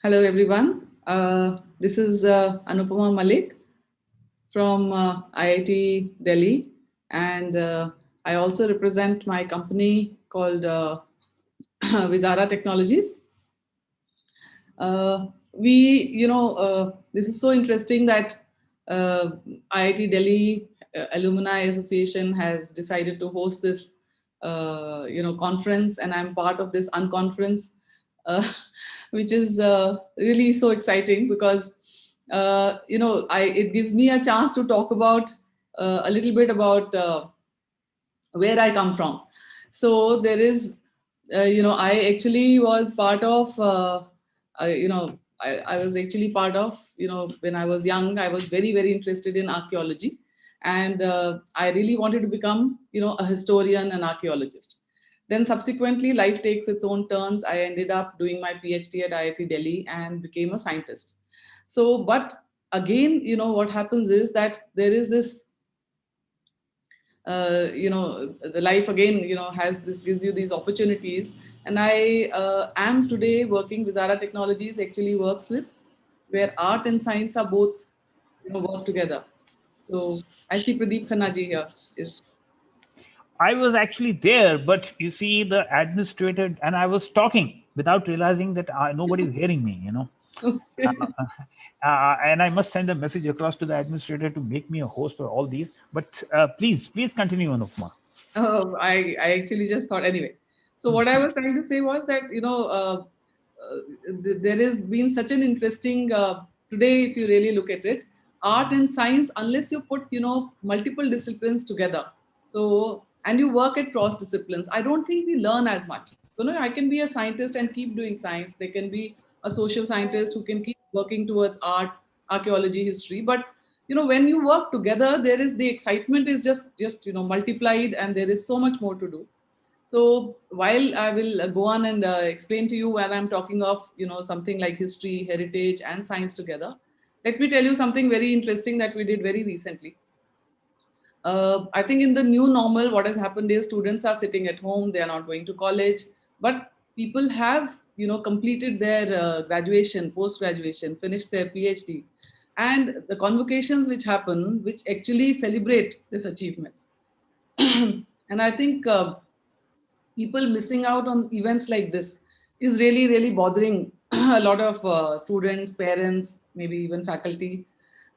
Hello, everyone. This is Anupama Malik from IIT Delhi, and I also represent my company called Vizara Technologies. This is so interesting that IIT Delhi Alumni Association has decided to host this, conference, and I'm part of this Unconference, uh, which is really so exciting because, it gives me a chance to talk about a little bit about where I come from. So there is, I actually was part of, I was actually part of, when I was young, I was very, very interested in archaeology. And I really wanted to become, a historian and archaeologist. Then subsequently, life takes its own turns. I ended up doing my PhD at IIT Delhi and became a scientist. So, but again, what happens is that there is this the life again has this gives you these opportunities, and I am today working. Vizara Technologies actually works with where art and science are both work together. So I see Pradeep Khanna ji here is. I was actually there, but you see, the administrator and I was talking without realizing that nobody's hearing me. Uh, Okay. and I must send a message across to the administrator to make me a host for all these. But please continue, Anupma. I actually just thought anyway. So what I was trying to say was that there has been such an interesting today, if you really look at it, art and science, unless you put multiple disciplines together, so and you work at cross disciplines, I don't think we learn as much. I can be a scientist and keep doing science. There can be a social scientist who can keep working towards art, archaeology, history, but when you work together, there is the excitement is just multiplied, and there is so much more to do. So while I will go on and explain to you when I'm talking of something like history, heritage, and science together, let me tell you something very interesting that we did very recently. I think in the new normal, what has happened is students are sitting at home; they are not going to college, but people have completed their graduation, post graduation, finished their PhD, and the convocations which happen, which actually celebrate this achievement. And I think people missing out on events like this is really, really bothering a lot of students, parents, maybe even faculty.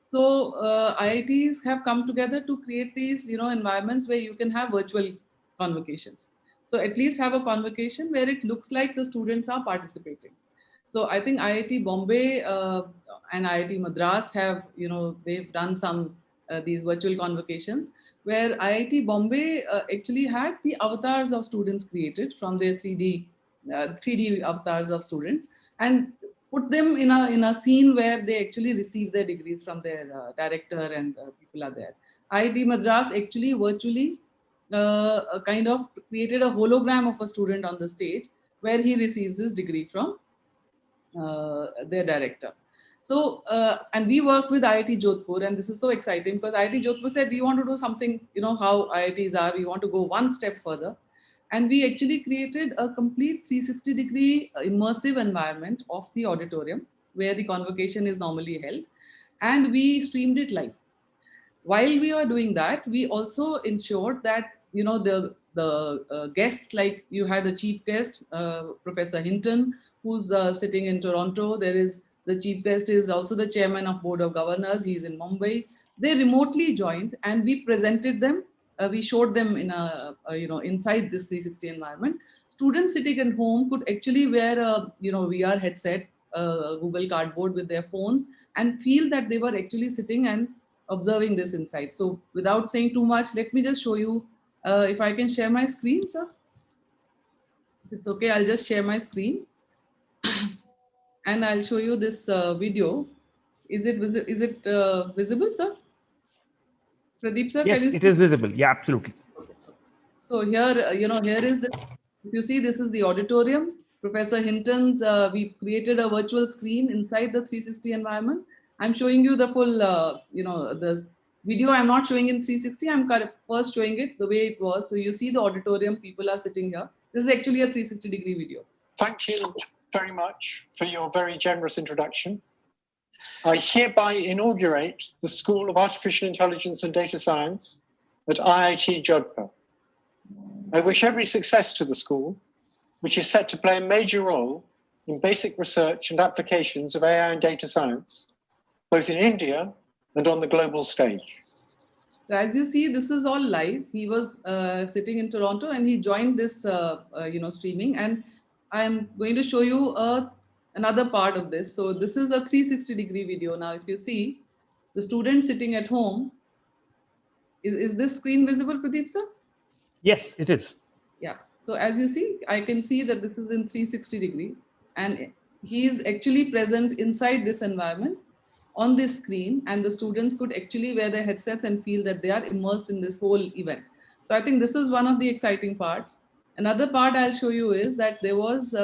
So IITs have come together to create these, environments where you can have virtual convocations. So at least have a convocation where it looks like the students are participating. So I think IIT Bombay and IIT Madras have, they've done some these virtual convocations where IIT Bombay actually had the avatars of students created from their 3D avatars of students, and put them in a scene where they actually receive their degrees from their director, and people are there. IIT Madras actually virtually kind of created a hologram of a student on the stage where he receives his degree from their director. So, and we worked with IIT Jodhpur, and this is so exciting because IIT Jodhpur said we want to do something, how IITs are, we want to go one step further. And we actually created a complete 360-degree immersive environment of the auditorium where the convocation is normally held, and we streamed it live. While we were doing that, we also ensured that the guests, like you had a chief guest, Professor Hinton, who's sitting in Toronto. There is the chief guest is also the chairman of board of governors. He's in Mumbai. They remotely joined, and we presented them. We showed them in inside this 360 environment. Students sitting at home could actually wear a VR headset, Google Cardboard with their phones, and feel that they were actually sitting and observing this inside. So without saying too much, let me just show you if I can share my screen, sir. If it's okay, I'll just share my screen and I'll show you this video. Is it visible, sir? Pradeep, sir, can Yes, you it see? is visible. Yeah, absolutely. Okay. So here, here is the, if you see, this is the auditorium. Professor Hinton's, we created a virtual screen inside the 360 environment. I'm showing you the full, the video. I'm not showing in 360. I'm first showing it the way it was. So you see the auditorium, people are sitting here. This is actually a 360-degree video. Thank you. very much for your very generous introduction. I hereby inaugurate the School of Artificial Intelligence and Data Science at IIT Jodhpur. I wish every success to the school, which is set to play a major role in basic research and applications of AI and data science, both in India and on the global stage. So as you see, this is all live. He was sitting in Toronto and he joined this, streaming. And I'm going to show you another part of this. So this is a 360-degree video. Now, if you see the student sitting at home, is this screen visible, Pradeep sir? Yes, it is. Yeah. So as you see, I can see that this is in 360-degree, and he is actually present inside this environment on this screen, and the students could actually wear their headsets and feel that they are immersed in this whole event. So I think this is one of the exciting parts. Another part I'll show you is that there was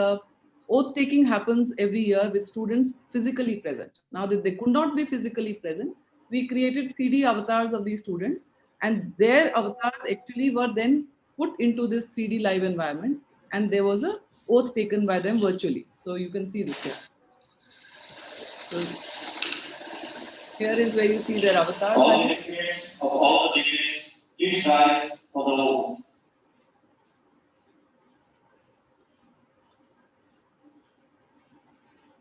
oath taking happens every year with students physically present. Now that they could not be physically present, we created 3D avatars of these students, and their avatars actually were then put into this 3D live environment, and there was a oath taken by them virtually. So you can see this here. So here is where you see their avatars. All the students of all the degrees, please rise for the oath.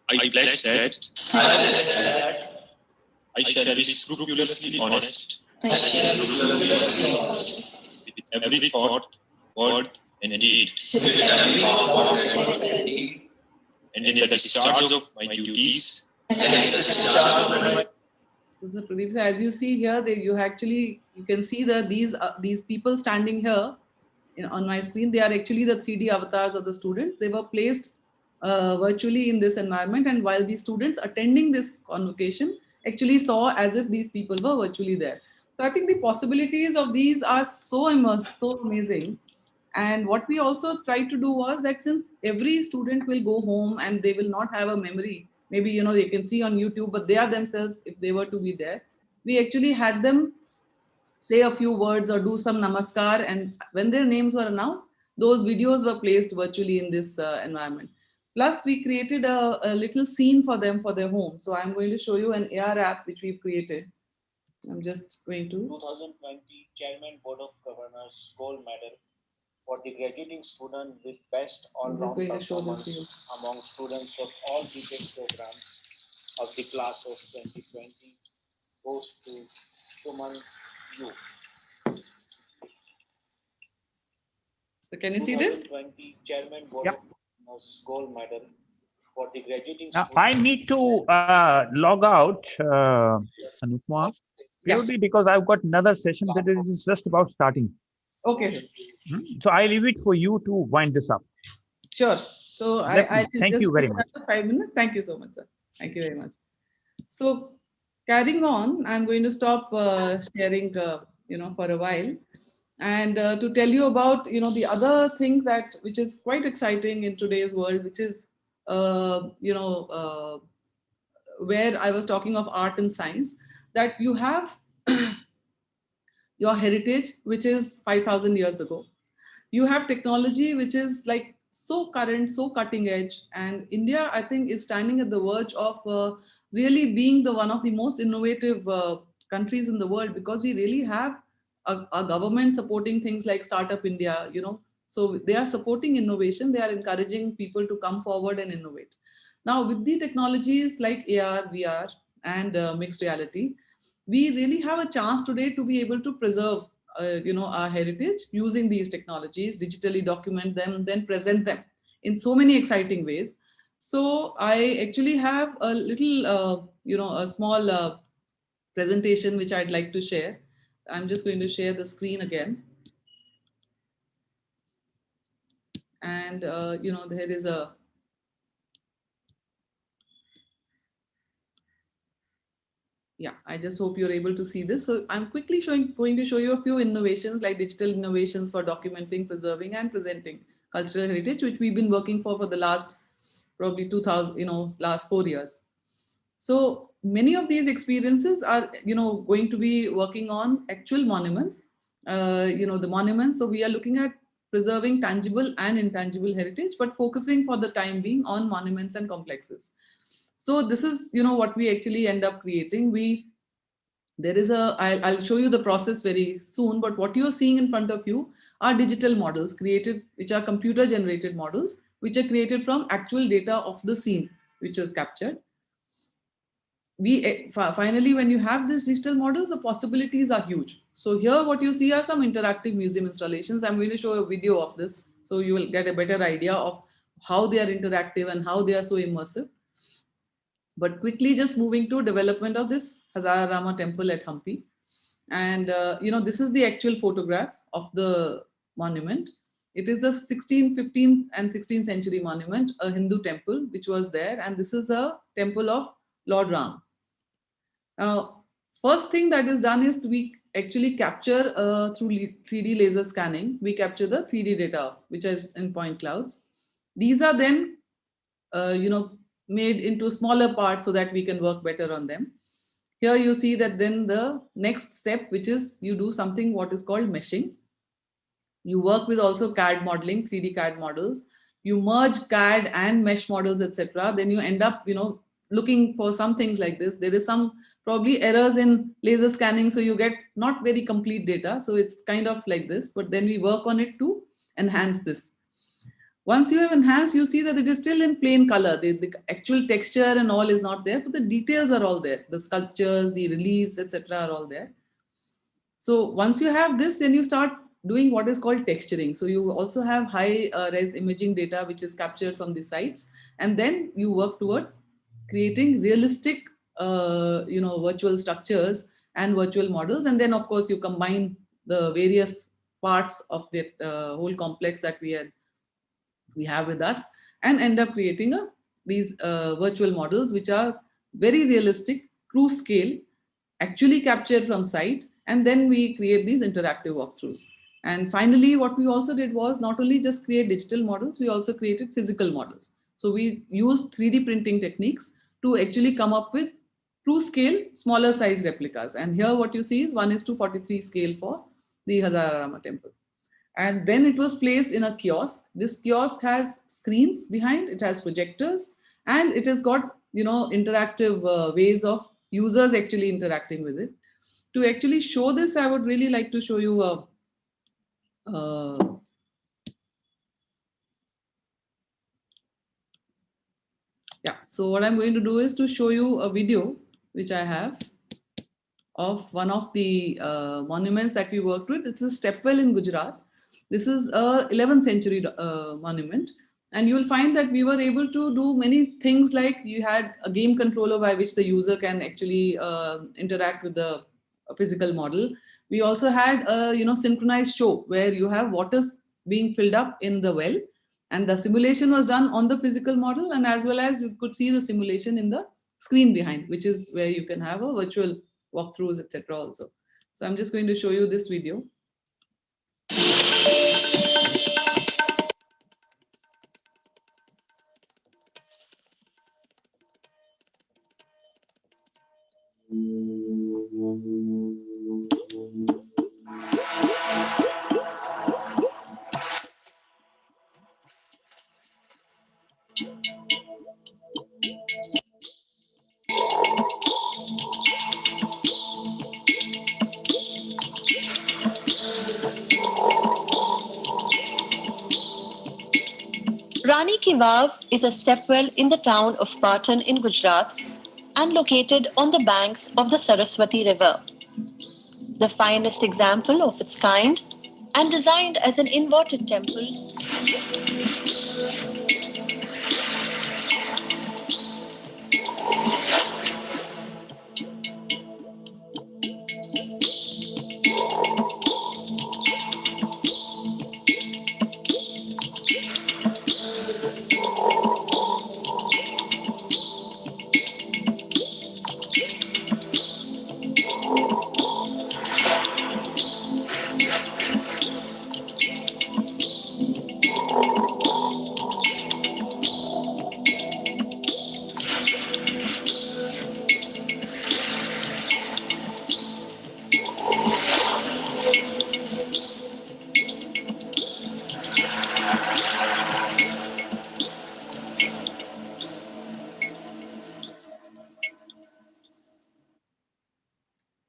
I pledge that I shall be scrupulously honest with every thought, word, and deed, and in the discharge of my duties. So Pradeep, so as you see here, you can see that these people standing here on my screen, they are actually the 3D avatars of the students. They were placed virtually in this environment, and while the students attending this convocation actually saw as if these people were virtually there. So I think the possibilities of these are so immense, so amazing. And what we also tried to do was that since every student will go home and they will not have a memory, maybe they can see on YouTube, but they are themselves, if they were to be there, we actually had them say a few words or do some namaskar, and when their names were announced, those videos were placed virtually in this environment. Plus, we created a little scene for them for their home. So I'm going to show you an AR app which we've created. I'm just going to. 2020 Chairman Board of Governors Gold Medal for the graduating student with best all-round performance among students of all BTech programs of the class of 2020 goes to Suman Yu. So can you see this? 2020 Chairman Board of Governors Gold Medal for the graduating Now, student. I need to log out, Anupama, purely because I've got another session that is just about starting. Okay. So I leave it for you to wind this up. Sure. So I Thank just you very much. 5 minutes. Thank you so much, sir. Thank you very much. So carrying on, I'm going to stop sharing, for a while, and to tell you about, the other thing which is quite exciting in today's world, which is, where I was talking of art and science, that you have your heritage, which is 5,000 years ago. You have technology, which is like so current, so cutting edge. And India, I think, is standing at the verge of really being one of the most innovative countries in the world, because we really have a government supporting things like Startup India, So they are supporting innovation. They are encouraging people to come forward and innovate. Now, with the technologies like AR, VR, and mixed reality, we really have a chance today to be able to preserve our heritage using these technologies, digitally document them, then present them in so many exciting ways. So I actually have a little a small presentation which I'd like to share. I'm just going to share the screen again, and there is a I just hope you're able to see this. So I'm quickly going to show you a few innovations, like digital innovations for documenting, preserving, and presenting cultural heritage, which we've been working for the last probably 2000, last 4 years. So many of these experiences are, going to be working on actual monuments, the monuments. So we are looking at preserving tangible and intangible heritage, but focusing for the time being on monuments and complexes. So this is, what we actually end up creating. I'll show you the process very soon, but what you're seeing in front of you are digital models created, which are computer generated models, which are created from actual data of the scene, which was captured. Finally, when you have these digital models, the possibilities are huge. So here what you see are some interactive museum installations. I'm going to show a video of this so you will get a better idea of how they are interactive and how they are so immersive. But quickly, just moving to development of this Hazara Rama temple at Hampi. And this is the actual photographs of the monument. It is a 16th, 15th and 16th century monument, a Hindu temple which was there, and this is a temple of Lord Ram. Now, first thing that is done is we actually capture through 3D laser scanning. We capture the 3D data, which is in point clouds. These are then, made into smaller parts so that we can work better on them. Here you see that then the next step, which is you do something what is called meshing. You work with also CAD modeling, 3D CAD models. You merge CAD and mesh models, etc. Then you end up, looking for some things like this. There is some probably errors in laser scanning, so you get not very complete data. So it's kind of like this, but then we work on it to enhance this. Once you have enhanced, you see that it is still in plain color. The actual texture and all is not there, but the details are all there. The sculptures, the reliefs, etc. are all there. So once you have this, then you start doing what is called texturing. So you also have high res imaging data, which is captured from the sites. And then you work towards creating realistic, virtual structures and virtual models. And then, of course, you combine the various parts of the whole complex that we have with us and end up creating these virtual models, which are very realistic, true scale, actually captured from site. And then we create these interactive walkthroughs. And finally, what we also did was not only just create digital models, we also created physical models. So we used 3D printing techniques to actually come up with true scale, smaller size replicas. And here what you see is 1:43 scale for the Hazara Rama temple. And then it was placed in a kiosk. This kiosk has screens behind, it has projectors, and it has got, interactive ways of users actually interacting with it. To actually show this, I would really like to show you so what I'm going to do is to show you a video which I have of one of the monuments that we worked with. It's a stepwell in Gujarat. This is a 11th century monument. And you'll find that we were able to do many things, like you had a game controller by which the user can actually interact with the physical model. We also had a synchronized show where you have water being filled up in the well, and the simulation was done on the physical model, and as well as you could see the simulation in the screen behind, which is where you can have a virtual walkthroughs, etc. also. So I'm just going to show you this video. Rani Ki Vav is a stepwell in the town of Patan in Gujarat and located on the banks of the Saraswati River. The finest example of its kind and designed as an inverted temple,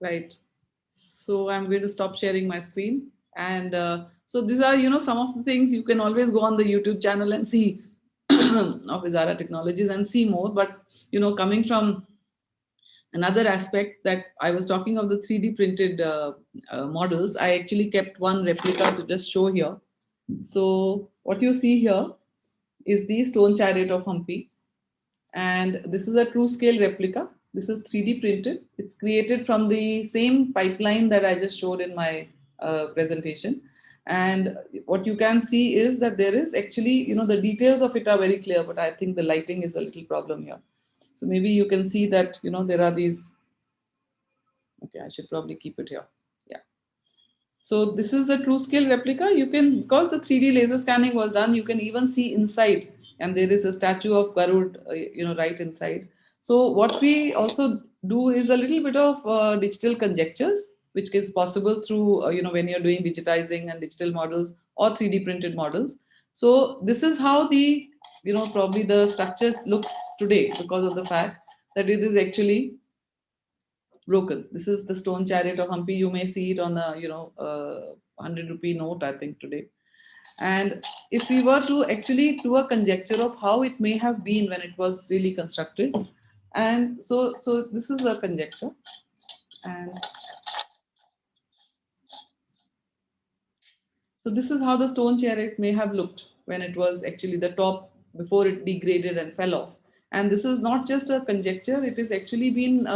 Right. So I'm going to stop sharing my screen. And so these are, some of the things you can always go on the YouTube channel and see of Izara Technologies and see more. But, coming from another aspect that I was talking of the 3D printed models, I actually kept one replica to just show here. So what you see here is the stone chariot of Hampi. And this is a true scale replica. This is 3D printed. It's created from the same pipeline that I just showed in my presentation. And what you can see is that there is actually, the details of it are very clear, but I think the lighting is a little problem here. So maybe you can see that, there are these. Okay, I should probably keep it here. Yeah. So this is the true scale replica. You can, because the 3D laser scanning was done, you can even see inside, and there is a statue of Garud, right inside. So what we also do is a little bit of digital conjectures, which is possible through, when you're doing digitizing and digital models or 3D printed models. So this is how the, probably the structure looks today because of the fact that it is actually broken. This is the stone chariot of Hampi. You may see it on the 100 rupee note, I think, today. And if we were to actually do a conjecture of how it may have been when it was really constructed, and so this is a conjecture, and so this is how the stone chariot may have looked when it was actually the top before it degraded and fell off. And this is not just a conjecture; it has actually been,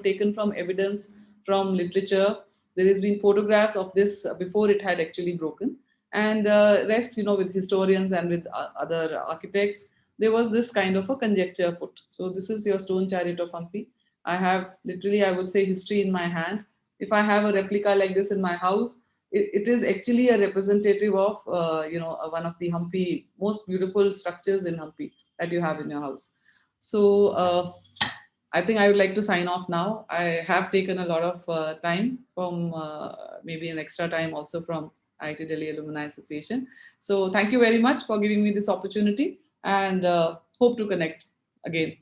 taken from evidence, from literature. There has been photographs of this before it had actually broken, and rest, with historians and with other architects, there was this kind of a conjecture put. So this is your stone chariot of Hampi. I have literally, I would say, history in my hand. If I have a replica like this in my house, it is actually a representative of, one of the Hampi most beautiful structures in Hampi that you have in your house. So I think I would like to sign off now. I have taken a lot of time from maybe an extra time also from IIT Delhi Alumni Association. So thank you very much for giving me this opportunity, and hope to connect again.